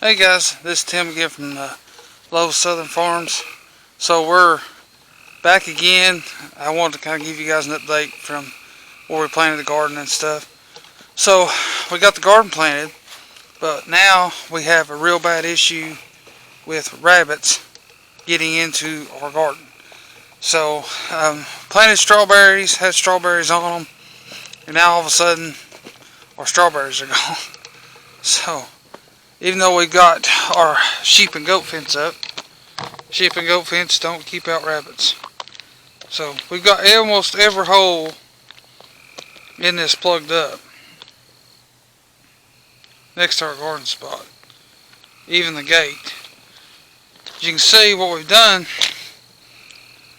Hey guys, this is Tim again from Lowe's Southern Farms. So we're back again. I wanted to kind of give you guys an update from where we planted the garden and stuff. So we got the garden planted, but now we have a real bad issue with rabbits getting into our garden. So planted strawberries, had strawberries on them, and now all of a sudden our strawberries are gone. So even though we got our sheep and goat fence up, sheep and goat fence don't keep out rabbits. So we've got almost every hole in this plugged up next to our garden spot, even the gate. As you can see, what we've done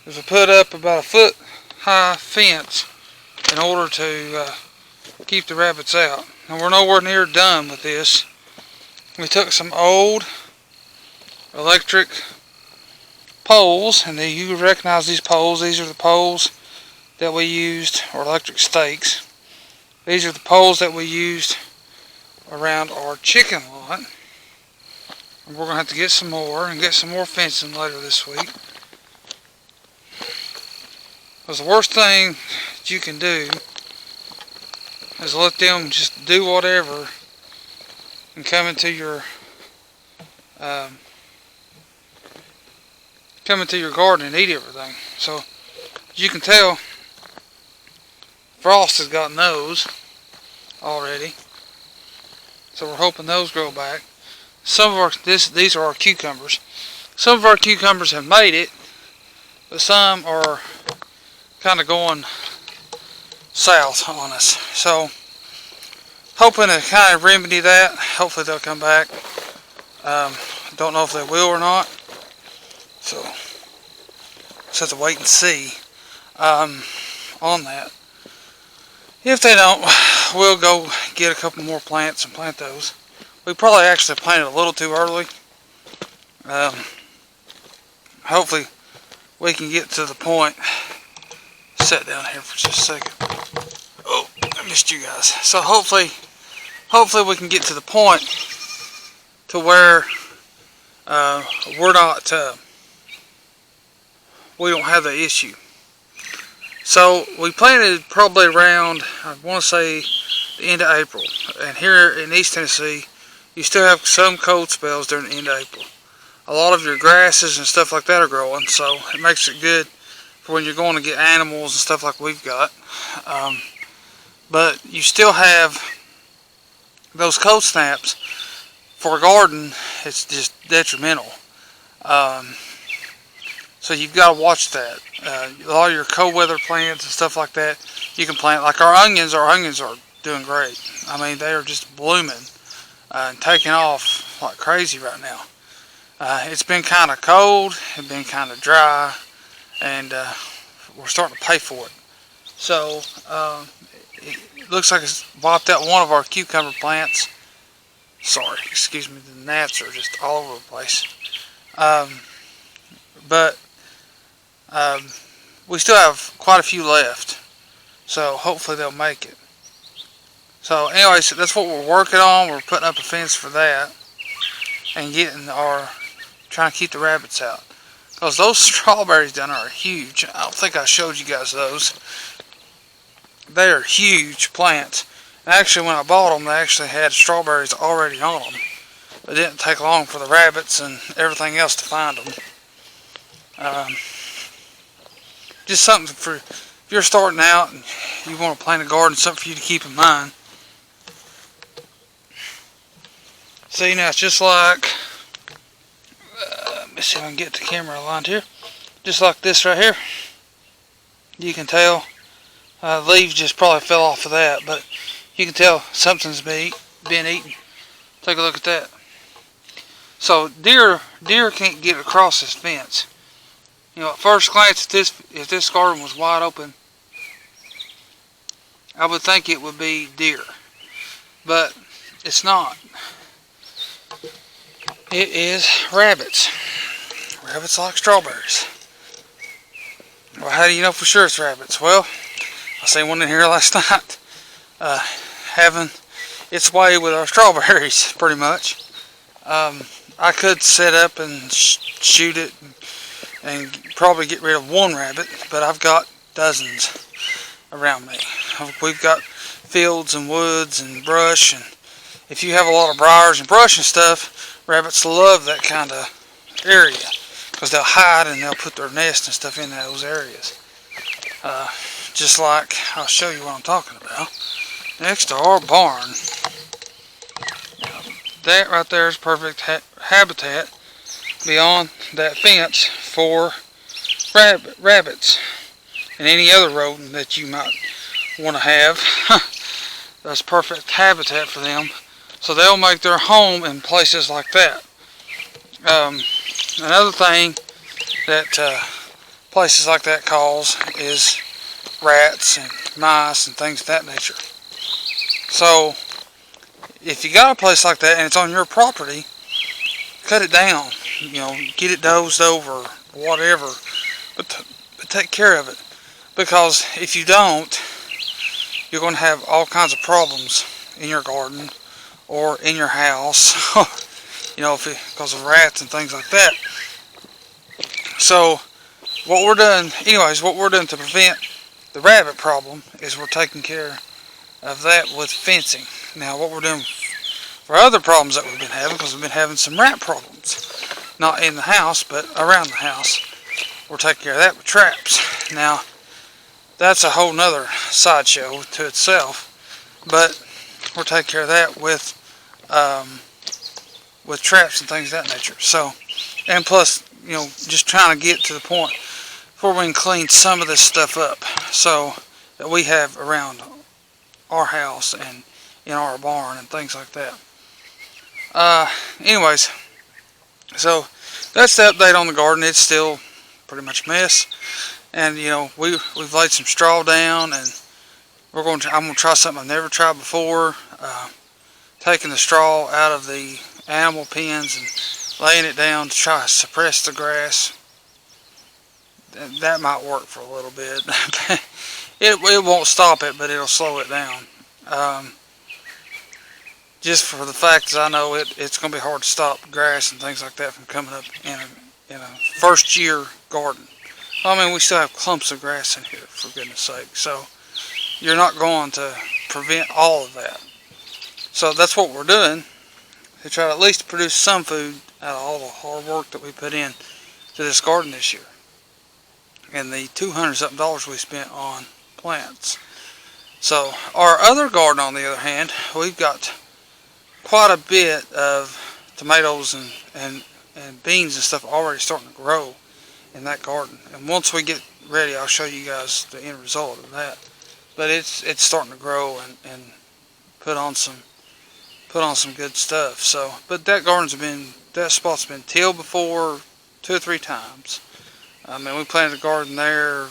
is we put up about a foot high fence in order to keep the rabbits out. And we're nowhere near done with this. We took some old electric poles, and you recognize these poles. These are the poles that we used, or electric stakes. These are the poles that we used around our chicken lot. And we're going to have to get some more and get some more fencing later this week. Because the worst thing that you can do is let them just do whatever and come into your garden and eat everything. So as you can tell, Frost has got those already. So we're hoping those grow back. Some of our these are our cucumbers. Some of our cucumbers have made it, but some are kind of going south on us. So hoping to kind of remedy that. Hopefully they'll come back. Don't know if they will or not. So just have to wait and see on that. If they don't, we'll go get a couple more plants and plant those. We probably actually planted a little too early. Hopefully we can get to the point. Sit down here for just a second. Oh, I missed you guys. So hopefully we can get to the point to where we don't have the issue. So we planted probably around, I want to say, the end of April. And here in East Tennessee, you still have some cold spells during the end of April. A lot of your grasses and stuff like that are growing, so it makes it good for when you're going to get animals and stuff like we've got. But you still have those cold snaps. For a garden, it's just detrimental. So you've got to watch that. A lot of your cold weather plants and stuff like that, you can plant. Like our onions are doing great. I mean, they are just blooming and taking off like crazy right now. It's been kind of cold, it's been kind of dry, and we're starting to pay for it. So it looks like it's wiped out one of our cucumber plants. Sorry, excuse me, the gnats are just all over the place. But we still have quite a few left, so hopefully they'll make it. So anyway, so that's what we're working on. We're putting up a fence for that and trying to keep the rabbits out. Because those strawberries down there are huge. I don't think I showed you guys those. They are huge plants. And actually, when I bought them, they actually had strawberries already on them. It didn't take long for the rabbits and everything else to find them. Just something for, if you're starting out and you want to plant a garden, something for you to keep in mind. See, now it's just like, let me see if I can get the camera aligned here. Just like this right here. You can tell leaves just probably fell off of that, but you can tell something's been eaten. Take a look at that. So deer can't get across this fence. You know, at first glance, if this garden was wide open, I would think it would be deer, but it's not. It is rabbits. Rabbits like strawberries. Well, how do you know for sure it's rabbits? Well, I seen one in here last night having its way with our strawberries, pretty much. I could set up and shoot it and probably get rid of one rabbit, but I've got dozens around me. We've got fields and woods and brush, and if you have a lot of briars and brush and stuff, rabbits love that kind of area because they'll hide and they'll put their nest and stuff in those areas. Just like, I'll show you what I'm talking about. Next to our barn, that right there is perfect habitat beyond that fence for rabbits and any other rodent that you might want to have. That's perfect habitat for them, so they'll make their home in places like that. Another thing that places like that cause is rats and mice and things of that nature. So if you got a place like that and it's on your property, cut it down, get it dozed over, whatever, but take care of it, because if you don't, you're going to have all kinds of problems in your garden or in your house, because of rats and things like that. So what we're doing to prevent the rabbit problem is we're taking care of that with fencing. Now what we're doing for other problems that we've been having, because we've been having some rat problems, not in the house but around the house, we're taking care of that with traps. Now that's a whole nother sideshow to itself, but we're taking care of that with traps and things of that nature. So, and plus, just trying to get to the point before we can clean some of this stuff up, so that we have around our house and in our barn and things like that. Anyways, so that's the update on the garden. It's still pretty much a mess, and we've laid some straw down, and I'm going to try something I've never tried before. Taking the straw out of the animal pens and laying it down to try to suppress the grass. That might work for a little bit. It won't stop it, but it'll slow it down. Just for the fact that I know it's going to be hard to stop grass and things like that from coming up in a first year garden. I mean, we still have clumps of grass in here, for goodness sake. So you're not going to prevent all of that. So that's what we're doing, to try to at least produce some food out of all the hard work that we put in to this garden this year, and the $200-something we spent on plants. So our other garden, on the other hand, we've got quite a bit of tomatoes and beans and stuff already starting to grow in that garden. And once we get ready, I'll show you guys the end result of that. But it's starting to grow and put on some good stuff. So, but that spot's been tilled before 2 or 3 times. I mean, we planted a garden there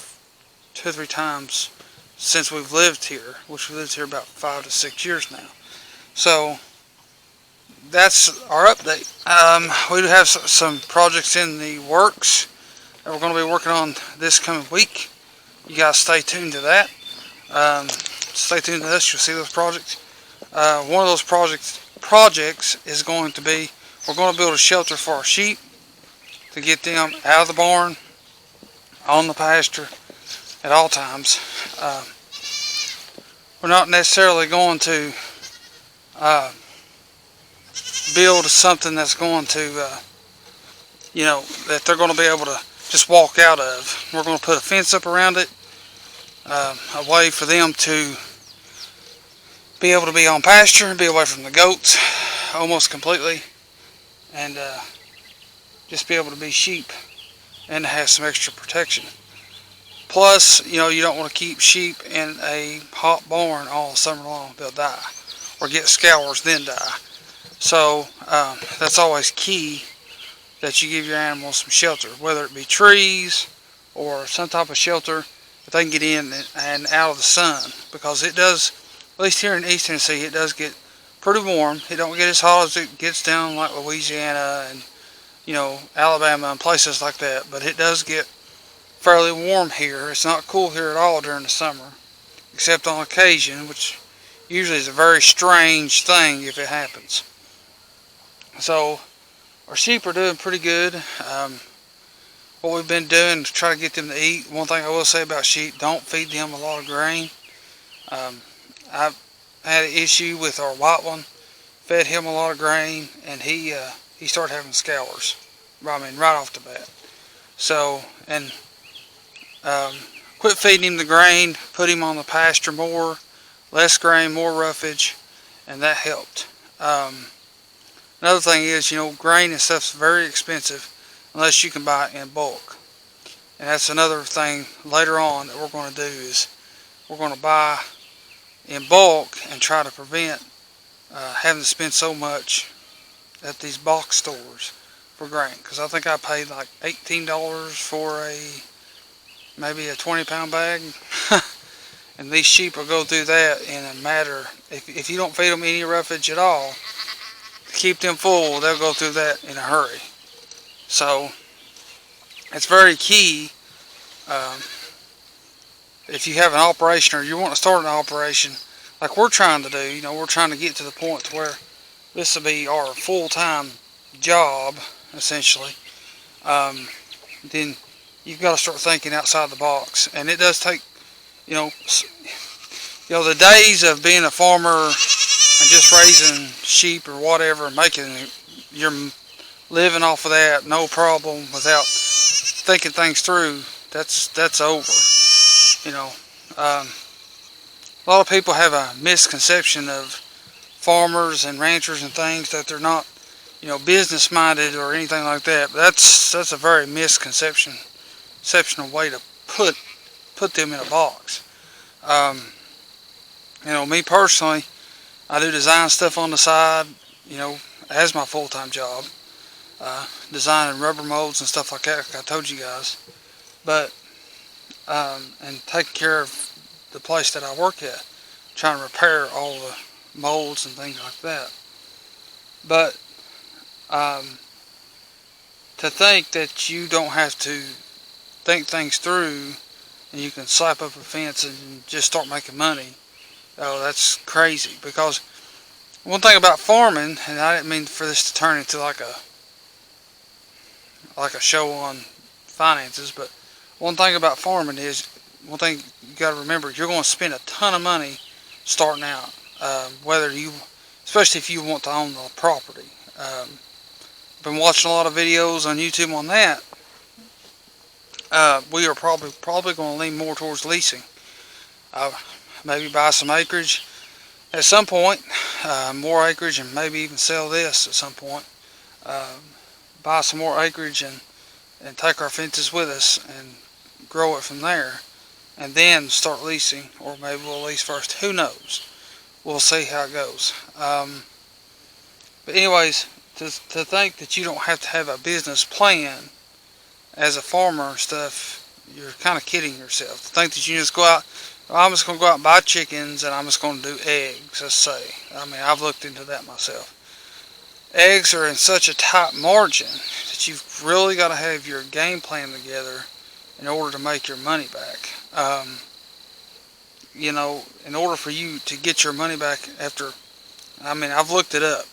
2 or 3 times since we've lived here, which we've lived here about 5 to 6 years now. So that's our update. We do have some projects in the works that we're going to be working on this coming week. You guys stay tuned to that. Stay tuned to this. You'll see those projects. One of those projects is going to be, we're going to build a shelter for our sheep to get them out of the barn, on the pasture at all times. We're not necessarily going to build something that's going to, that they're going to be able to just walk out of. We're going to put a fence up around it, a way for them to be able to be on pasture and be away from the goats almost completely, and just be able to be sheep and have some extra protection. Plus, you don't want to keep sheep in a hot barn all summer long. They'll die or get scours, then die. So that's always key, that you give your animals some shelter, whether it be trees or some type of shelter that they can get in and out of the sun, because it does, at least here in East Tennessee, it does get pretty warm. It don't get as hot as it gets down like Louisiana and Alabama and places like that, but it does get fairly warm here. It's not cool here at all during the summer, except on occasion, which usually is a very strange thing if it happens. So our sheep are doing pretty good. What we've been doing to try to get them to eat. One thing I will say about sheep, don't feed them a lot of grain. I've had an issue with our white one. Fed him a lot of grain, and he started having scours. I mean, right off the bat. So, and quit feeding him the grain, put him on the pasture more, less grain, more roughage, and that helped. Another thing is, grain and stuff's very expensive unless you can buy it in bulk. And that's another thing later on that we're going to do is we're going to buy in bulk and try to prevent having to spend so much at these box stores for grain. Because I think I paid like $18 for maybe a 20-pound bag. And these sheep will go through that in a matter, if you don't feed them any roughage at all, keep them full, they'll go through that in a hurry. So, it's very key, if you have an operation or you want to start an operation, like we're trying to do, we're trying to get to the point to where this will be our full-time job, essentially, then you've got to start thinking outside the box. And it does take, the days of being a farmer and just raising sheep or whatever, making your living off of that, no problem, without thinking things through, that's over. A lot of people have a misconception of farmers and ranchers and things, that they're not, business minded or anything like that. But that's a very misconceptional way to put them in a box. Me personally, I do design stuff on the side, as my full-time job. Designing rubber molds and stuff like that, like I told you guys. But, and taking care of the place that I work at, trying to repair all the molds and things like that. But, to think that you don't have to think things through and you can slap up a fence and just start making money, that's crazy. Because one thing about farming, and I didn't mean for this to turn into like a show on finances, but one thing about farming is, one thing you got to remember, you're going to spend a ton of money starting out, especially if you want to own the property. Been watching a lot of videos on YouTube on that. We are probably going to lean more towards leasing. Maybe buy some acreage at some point, more acreage, and maybe even sell this at some point. Buy some more acreage and take our fences with us and grow it from there, and then start leasing, or maybe we'll lease first. Who knows? We'll see how it goes. But anyways, to think that you don't have to have a business plan as a farmer and stuff, you're kind of kidding yourself. To think that you just go out, I'm just going to go out and buy chickens and I'm just going to do eggs, let's say. I mean, I've looked into that myself. Eggs are in such a tight margin that you've really got to have your game plan together in order to make your money back. In order for you to get your money back I've looked it up.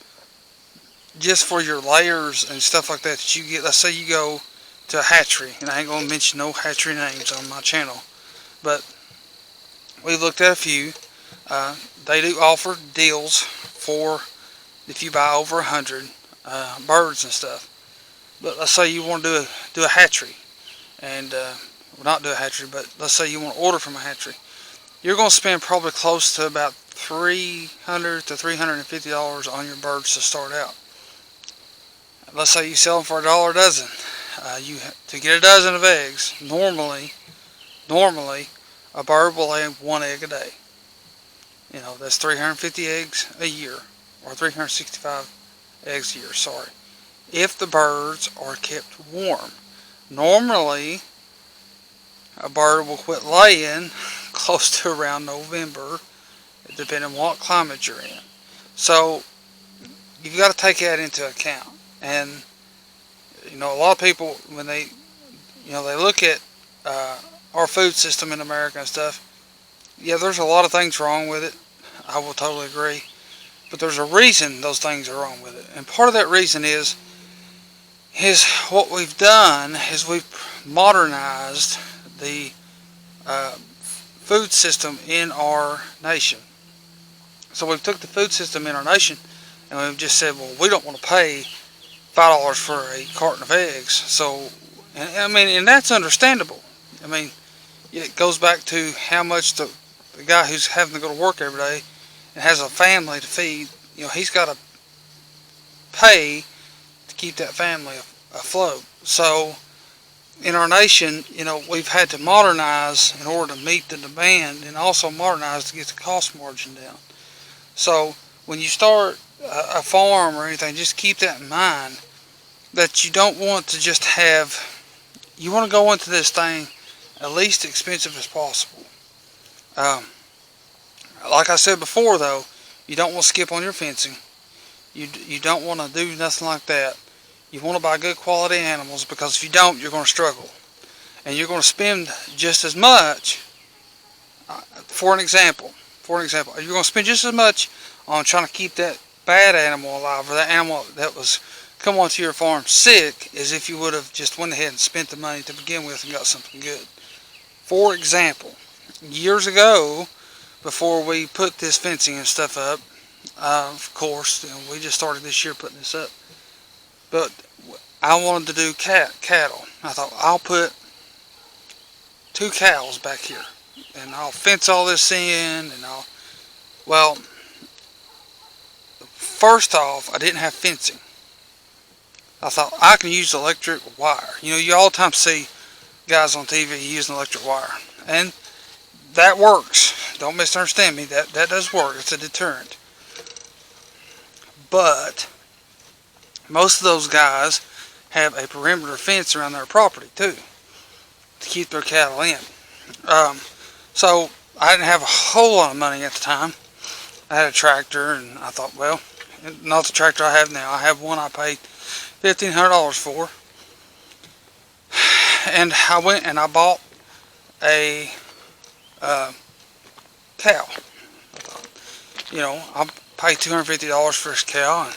Just for your layers and stuff like that you get, let's say you go to a hatchery, and I ain't going to mention no hatchery names on my channel, but we looked at a few. They do offer deals for if you buy over 100 birds and stuff. But let's say you want to do a hatchery, and not do a hatchery, but let's say you want to order from a hatchery. You're going to spend probably close to about $300 to $350 on your birds to start out. Let's say you sell them for $1 a dozen. To get a dozen of eggs, normally a bird will lay 1 egg a day. That's 350 eggs a year, or 365 eggs a year, sorry. If the birds are kept warm. Normally, a bird will quit laying close to around November, depending on what climate you're in. So, you've got to take that into account. And, a lot of people, when they look at our food system in America and stuff, yeah, there's a lot of things wrong with it. I will totally agree. But there's a reason those things are wrong with it. And part of that reason is what we've done is we've modernized the food system in our nation. So we've took the food system in our nation and we've just said, well, we don't want to pay $5 for a carton of eggs. So, and that's understandable. I mean, it goes back to how much the guy who's having to go to work every day and has a family to feed, he's got to pay to keep that family afloat. So, in our nation, we've had to modernize in order to meet the demand and also modernize to get the cost margin down. So, when you start a farm or anything, just keep that in mind, that you don't want to just you want to go into this thing at least expensive as possible. Like I said before, though, you don't want to skip on your fencing. You don't want to do nothing like that. You want to buy good quality animals, because if you don't, you're going to struggle. And you're going to spend just as much, for an example, you're going to spend just as much on trying to keep that bad animal alive, or that animal that was come onto your farm sick, as if you would have just went ahead and spent the money to begin with and got something good. For example, years ago, before we put this fencing and stuff up, of course, we just started this year putting this up, but I wanted to do cattle. I thought, I'll put 2 cows back here, and I'll fence all this in, and well, first off, I didn't have fencing. I thought, I can use electric wire. You all the time see guys on TV using electric wire, and that works. Don't misunderstand me. That does work. It's a deterrent. But most of those guys have a perimeter fence around their property too, to keep their cattle in. So I didn't have a whole lot of money at the time. I had a tractor, and I thought, well, not the tractor I have now. I have one I paid $1,500 for. And I went and I bought a cow. I'll pay $250 for this cow. And,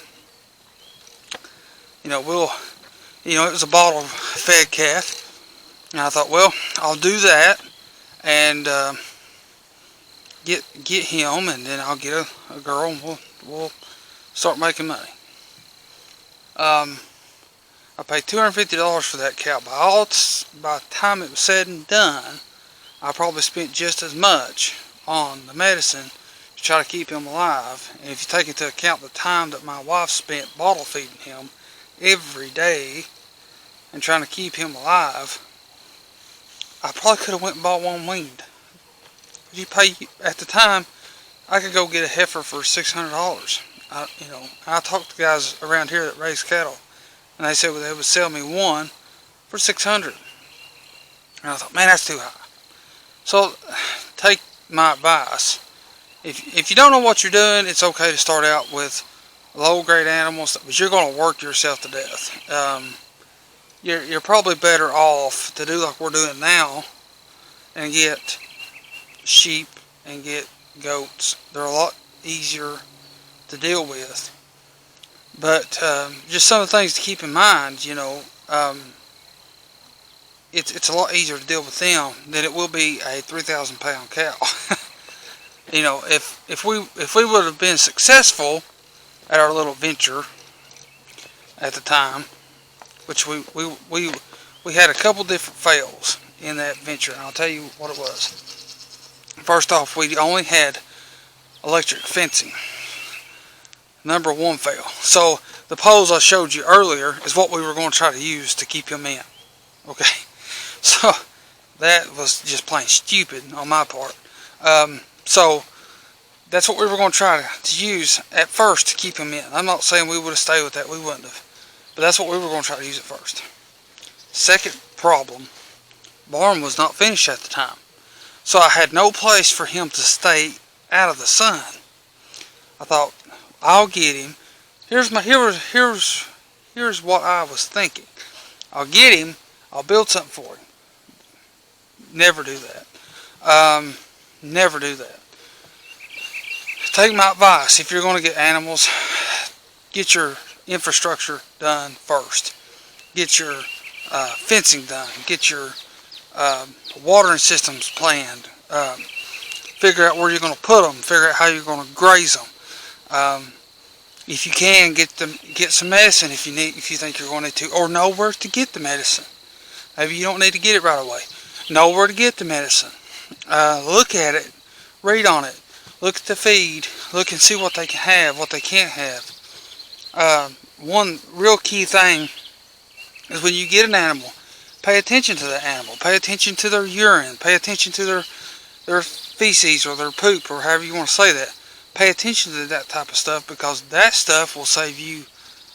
it was a bottle fed calf. And I thought, well, I'll do that and get him, and then I'll get a girl, and we'll start making money. I paid $250 for that cow. By the time it was said and done, I probably spent just as much on the medicine to try to keep him alive. And if you take into account the time that my wife spent bottle feeding him every day and trying to keep him alive, I probably could have went and bought one weaned. You pay, at the time, I could go get a heifer for $600. I talked to guys around here that raise cattle, and they said they would sell me one for $600. And I thought, man, that's too high. So take my advice. If you don't know what you're doing, it's okay to start out with low grade animals, but you're going to work yourself to death. You're probably better off to do like we're doing now and get sheep and get goats. They're a lot easier to deal with. But just some of the things to keep in mind, it's a lot easier to deal with them than it will be a 3,000 pound cow. If we would have been successful at our little venture at the time, which we had a couple different fails in that venture, and I'll tell you what it was. First off, we only had electric fencing. Number one fail. So the poles I showed you earlier is what we were going to try to use to keep him in. Okay, so that was just plain stupid on my part. So that's what we were going to try to use at first to keep him in. I'm not saying we would have stayed with that. We wouldn't have. But that's what we were going to try to use at first. Second problem, barn was not finished at the time. So I had no place for him to stay out of the sun. I thought, I'll get him. Here's what I was thinking. I'll get him. I'll build something for him. Never do that. Never do that. Take my advice. If you're going to get animals, get your infrastructure done first. get your fencing done, get your watering systems planned, figure out where you're going to put them, figure out how you're going to graze them. If you can, get some medicine if you think you're going to need to, or know where to get the medicine. Maybe you don't need to get it right away. Know where to get the medicine. Look at it, read on it, look at the feed, look and see what they can have, what they can't have. One real key thing is when you get an animal, pay attention to the animal, pay attention to their urine, pay attention to their feces or their poop or however you want to say that. Pay attention to that type of stuff, because that stuff will save you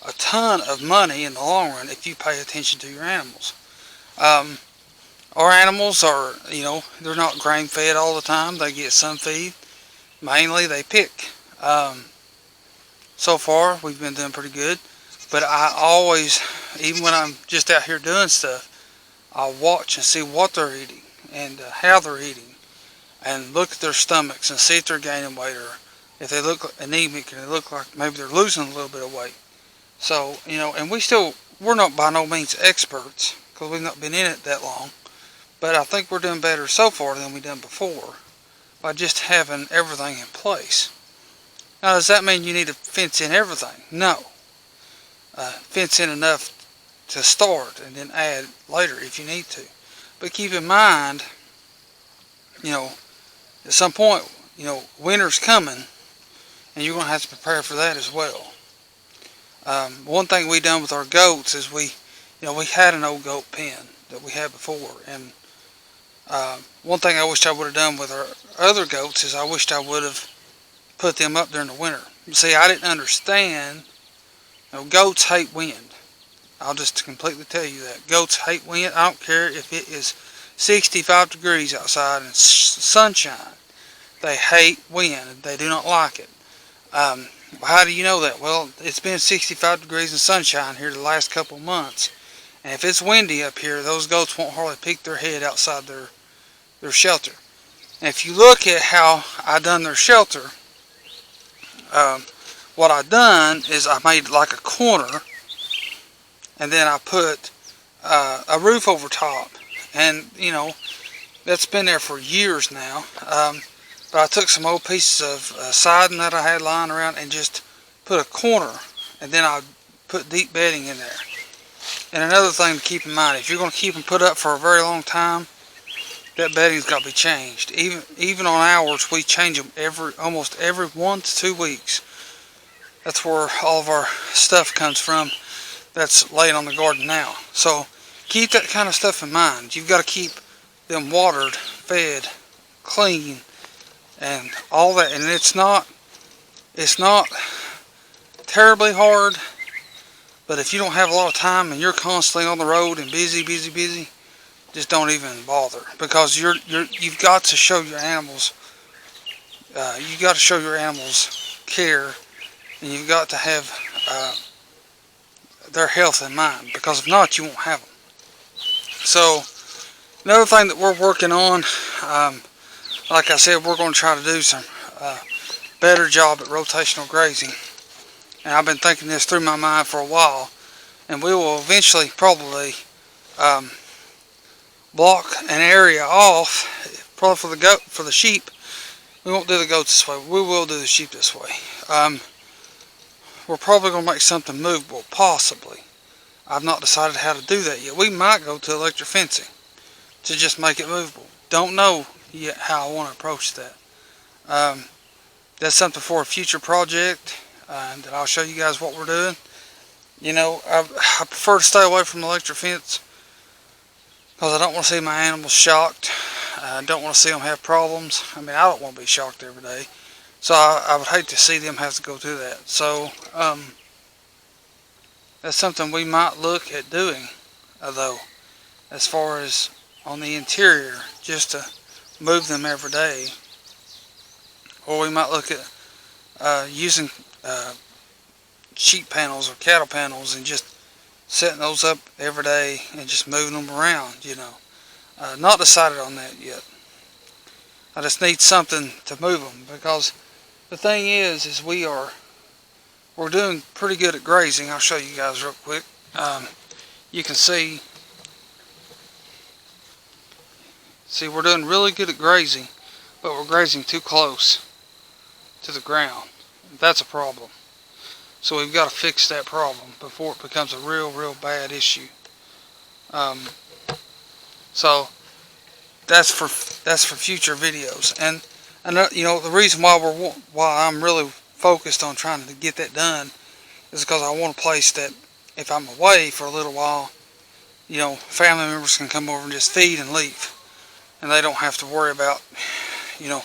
a ton of money in the long run if you pay attention to your animals. Our animals are, they're not grain fed all the time. They get sun feed. Mainly they pick. So far we've been doing pretty good, but I always, even when I'm just out here doing stuff, I'll watch and see what they're eating and how they're eating, and look at their stomachs and see if they're gaining weight, or if they look anemic and they look like maybe they're losing a little bit of weight. So, and we're not by no means experts, because we've not been in it that long, but I think we're doing better so far than we've done before by just having everything in place. Now, does that mean you need to fence in everything? No. Fence in enough to start and then add later if you need to. But keep in mind, at some point, winter's coming, and you're going to have to prepare for that as well. One thing we done with our goats is we had an old goat pen that we had before, and one thing I wished I would have done with our other goats is I wished I would have put them up during the winter. See, I didn't understand. Goats hate wind. I'll just completely tell you that. Goats hate wind. I don't care if it is 65 degrees outside and sunshine. They hate wind. They do not like it. How do you know that? Well, it's been 65 degrees and sunshine here the last couple of months. And if it's windy up here, those goats won't hardly peek their head outside their shelter. And if you look at how I done their shelter, what I done is I made like a corner, and then I put a roof over top. And, that's been there for years now. But I took some old pieces of siding that I had lying around and just put a corner, and then I put deep bedding in there. And another thing to keep in mind, if you're going to keep them put up for a very long time, that bedding's got to be changed. Even on ours, we change them almost every 1 to 2 weeks. That's where all of our stuff comes from that's laying on the garden now. So keep that kind of stuff in mind. You've got to keep them watered, fed, clean, and all that. And it's not terribly hard, but if you don't have a lot of time and you're constantly on the road and busy, just don't even bother, because you've got to show your animals care, and you've got to have their health in mind, because if not, you won't have them. So another thing that we're working on, like I said, we're going to try to do some better job at rotational grazing. And I've been thinking this through my mind for a while, and we will eventually probably block an area off, probably for the sheep. We won't do the goats this way. We will do the sheep this way. We're probably going to make something movable, possibly. I've not decided how to do that yet. We might go to electric fencing to just make it movable. Don't know yet how I want to approach that. That's something for a future project, and I'll show you guys what we're doing. I prefer to stay away from the electric fence, because I don't want to see my animals shocked. I don't want to see them have problems. I don't want to be shocked every day. So I would hate to see them have to go through that. So that's something we might look at doing, though, as far as on the interior, just to move them every day. Or we might look at using sheep panels or cattle panels and just setting those up every day and just moving them around, Not decided on that yet. I just need something to move them, because the thing is we're doing pretty good at grazing. I'll show you guys real quick. you can see we're doing really good at grazing, but we're grazing too close to the ground. That's a problem. So we've got to fix that problem before it becomes a real bad issue. So that's for future videos. And you know, the reason why I'm really focused on trying to get that done is because I want a place that if I'm away for a little while, you know, family members can come over and just feed and leave, and they don't have to worry about, you know,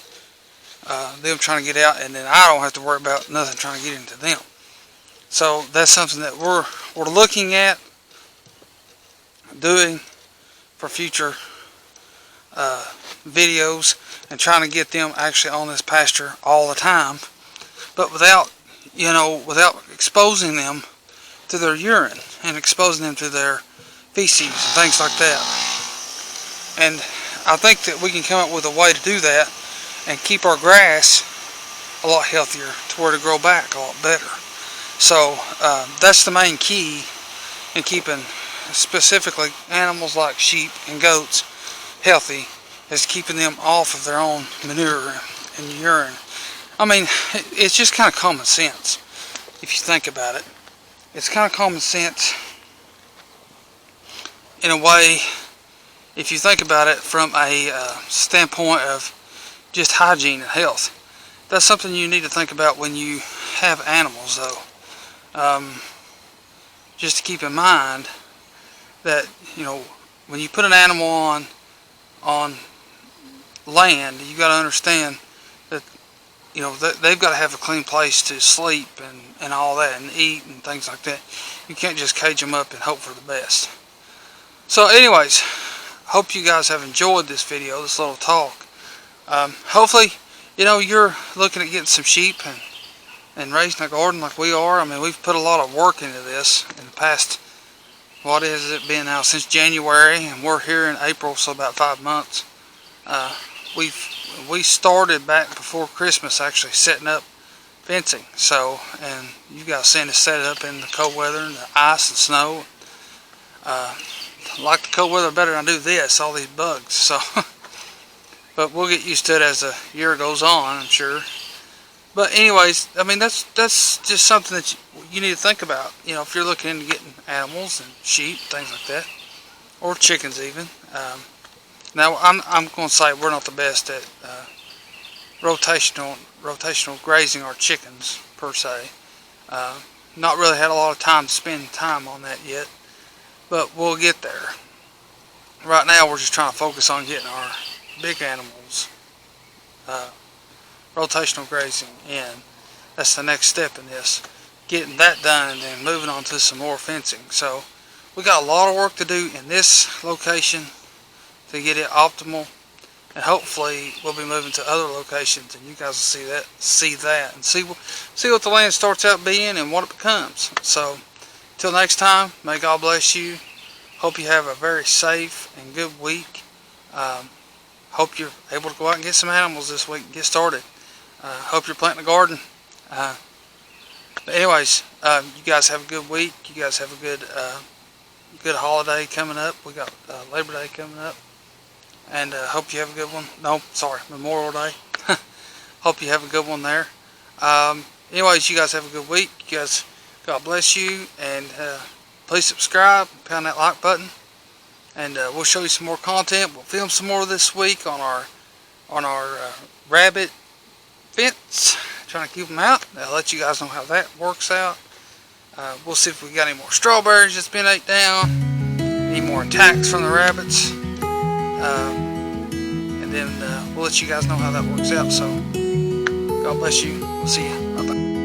them trying to get out, and then I don't have to worry about nothing trying to get into them. So that's something that we're looking at doing for future videos, and trying to get them actually on this pasture all the time, but without exposing them to their urine and exposing them to their feces and things like that. And I think that we can come up with a way to do that and keep our grass a lot healthier to where to grow back a lot better. So that's the main key in keeping specifically animals like sheep and goats healthy, is keeping them off of their own manure and urine. I mean, it's just kind of common sense if you think about it. It's kind of common sense in a way if you think about it from a standpoint of just hygiene and health. That's something you need to think about when you have animals, though. Just to keep in mind that, you know, when you put an animal on land, you got to understand that, you know, they've got to have a clean place to sleep and all that, and eat and things like that. You can't just cage them up and hope for the best. So anyways, hope you guys have enjoyed this video, this little talk. Hopefully, you know, you're looking at getting some sheep and raising a garden like we are. I mean, we've put a lot of work into this in the past, what has it been now, since January, and we're here in April, so about 5 months. We started back before Christmas actually setting up fencing. So, and you guys seen us set it up in the cold weather and the ice and snow. I like the cold weather better than I do this, all these bugs. So, but we'll get used to it as the year goes on, I'm sure. But anyways, I mean, that's just something that you need to think about. You know, if you're looking into getting animals and sheep, things like that, or chickens even. Now, I'm going to say we're not the best at rotational grazing our chickens per se. Not really had a lot of time to spend time on that yet, but we'll get there. Right now, we're just trying to focus on getting our big animals rotational grazing in. That's the next step in this, getting that done and then moving on to some more fencing. So we got a lot of work to do in this location to get it optimal, and hopefully we'll be moving to other locations, and you guys will see that and see what the land starts out being and what it becomes. So till next time, may God bless you. Hope you have a very safe and good week. Hope you're able to go out and get some animals this week and get started. Hope you're planting a garden. But anyways, you guys have a good week. You guys have a good holiday coming up. We got Labor Day coming up, and hope you have a good one. No, sorry, Memorial Day. Hope you have a good one there. Anyways, you guys have a good week. You guys, God bless you, and please subscribe, pound that like button, and we'll show you some more content. We'll film some more this week on our rabbit fence, trying to keep them out. I'll let you guys know how that works out. We'll see if we got any more strawberries that's been ate down, any more attacks from the rabbits, and then we'll let you guys know how that works out. So God bless you. We'll see you. Bye bye.